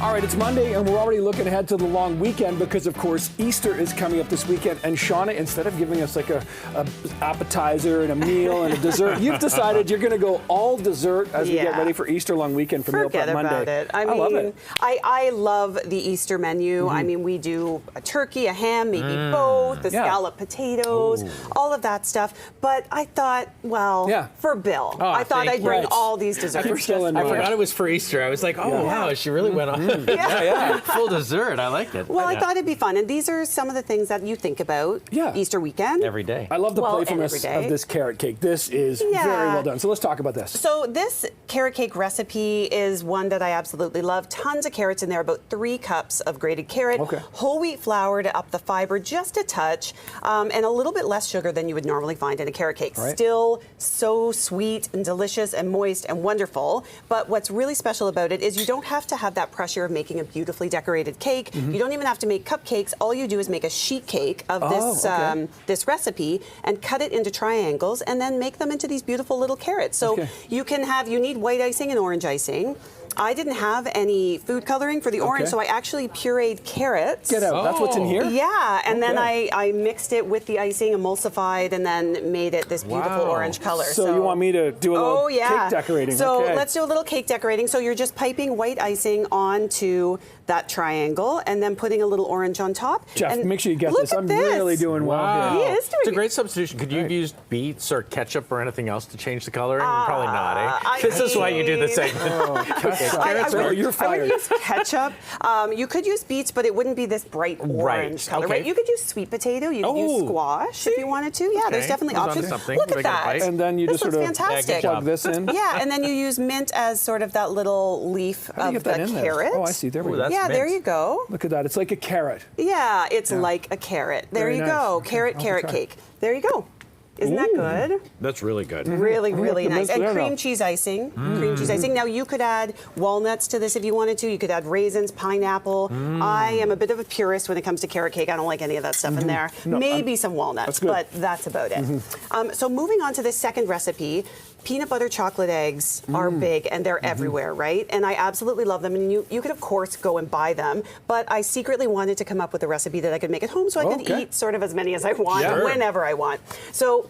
All right, it's Monday, and we're already looking ahead to the long weekend because, of course, Easter is coming up this weekend. And Seanna, instead of giving us like a appetizer and a meal and a dessert, you've decided you're going to go all dessert as we get ready for Easter long weekend for Meal Prep Monday. Forget about it. I mean, love it. I love the Easter menu. I mean, we do a turkey, a ham, maybe both, the scalloped potatoes, all of that stuff. But I thought, well, for Bill, I thought I'd bring all these desserts. I forgot it was for Easter. I was like, oh, wow, she really went on. Full dessert. I liked it. Well, I thought it'd be fun. And these are some of the things that you think about Easter weekend. Every day. I love the playfulness of this carrot cake. This is very well done. So let's talk about this. So this carrot cake recipe is one that I absolutely love. Tons of carrots in there, about 3 cups of grated carrot, whole wheat flour to up the fiber just a touch, and a little bit less sugar than you would normally find in a carrot cake. Still so sweet and delicious and moist and wonderful. But what's really special about it is you don't have to have that pressure of making a beautifully decorated cake. You don't even have to make cupcakes. All you do is make a sheet cake of this this recipe and cut it into triangles and then make them into these beautiful little carrots. So you need white icing and orange icing. I didn't have any food coloring for the orange, so I actually pureed carrots. Get out. That's what's in here? Yeah, and then I mixed it with the icing, emulsified, and then made it this beautiful orange color. So you want me to do a little cake decorating? So let's do a little cake decorating. So you're just piping white icing onto that triangle and then putting a little orange on top. Jeff, and make sure you get this. I'm really doing well here. He is doing It's a great substitution. Could you have used beets or ketchup or anything else to change the coloring? Probably not, eh? This is why you do the segment. You're fired. I would use ketchup. You could use beets, but it wouldn't be this bright orange color, right? You could use sweet potato. You could use squash if you wanted to. Yeah, there's definitely options. Look at that. And then you just sort of plug this in. Yeah, and then you use mint as sort of that little leaf of the carrot. Oh, I see. There we go. Yeah, there you go. Look at that. It's like a carrot. Yeah, it's like a carrot. There you go. Carrot cake. There you go. Isn't that good? That's really good. Really, really nice. And cream cheese icing. Cream cheese icing. Now, you could add walnuts to this if you wanted to. You could add raisins, pineapple. I am a bit of a purist when it comes to carrot cake. I don't like any of that stuff in there. No, maybe some walnuts, but that's about it. So moving on to this second recipe, peanut butter chocolate eggs are big and they're everywhere, right? And I absolutely love them. And you could, of course, go and buy them. But I secretly wanted to come up with a recipe that I could make at home so I could eat sort of as many as I want, whenever I want. So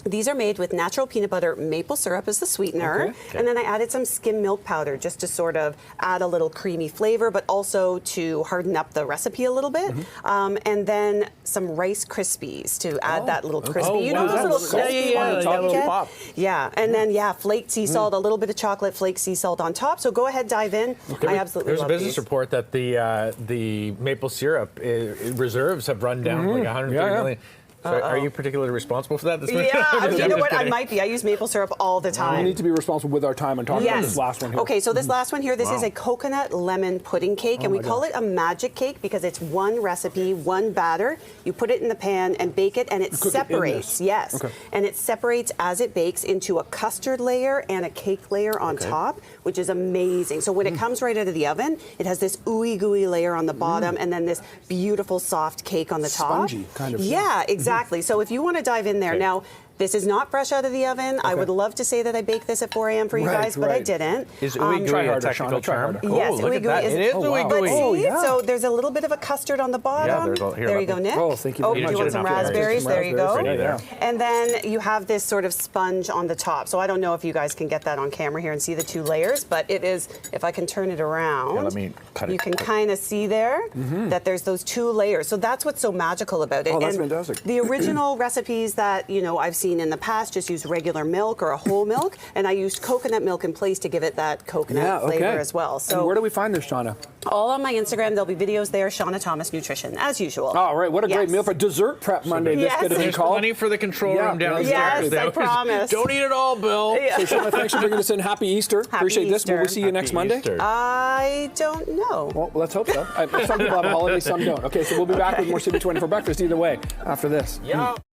these are made with natural peanut butter, maple syrup as the sweetener, and then I added some skim milk powder just to sort of add a little creamy flavor, but also to harden up the recipe a little bit. And then some Rice Krispies to add that little crispy. You know those little crispy ones that you get? Yeah, and then flaked sea salt, a little bit of chocolate flake sea salt on top. So go ahead, dive in. I absolutely love There's a business report that the maple syrup reserves have run down like 130 million. So are you particularly responsible for that? Yeah, you know what? I might be. I use maple syrup all the time. We need to be responsible with our time and talk about this last one here. Okay, so this last one here, this is a coconut lemon pudding cake, and we call it a magic cake because it's one recipe, one batter. You put it in the pan and bake it, and it separates. And it separates as it bakes into a custard layer and a cake layer on top, which is amazing. So when it comes right out of the oven, it has this ooey gooey layer on the bottom, and then this beautiful soft cake on the top. Spongy, kind of. Yeah, exactly. So if you want to dive in there now. This is not fresh out of the oven. I would love to say that I baked this at 4 a.m. for you guys, but I didn't. Is ooey gooey a technical term? Yes, ooey gooey is. It is ooey gooey. So there's a little bit of a custard on the bottom. There you go, Nick. Oh, thank you. Oh, you want some raspberries? There you go. And then you have this sort of sponge on the top. So I don't know if you guys can get that on camera here and see the 2 layers, but it is, if I can turn it around, let me cut it. You can kind of see there that there's those 2 layers. So that's what's so magical about it. Oh, that's fantastic. The original recipes that, I've seen in the past just use regular milk or a whole milk, and I used coconut milk in place to give it that coconut flavor as well. So and where do we find this, Seanna? All on my Instagram. There'll be videos there. Seanna Thomas Nutrition, as usual. All right, what a great meal for Dessert Prep Monday. This could have been called. Plenty for the control room downstairs. Yes, I promise. Don't eat it all, Bill. So, Seanna, thanks for bringing us in. Happy Easter. Appreciate this. Will we see you next Monday? I don't know. Well, let's hope so. Some people have a holiday, some don't. Okay, so we'll be back with more CB24 Breakfast either way after this.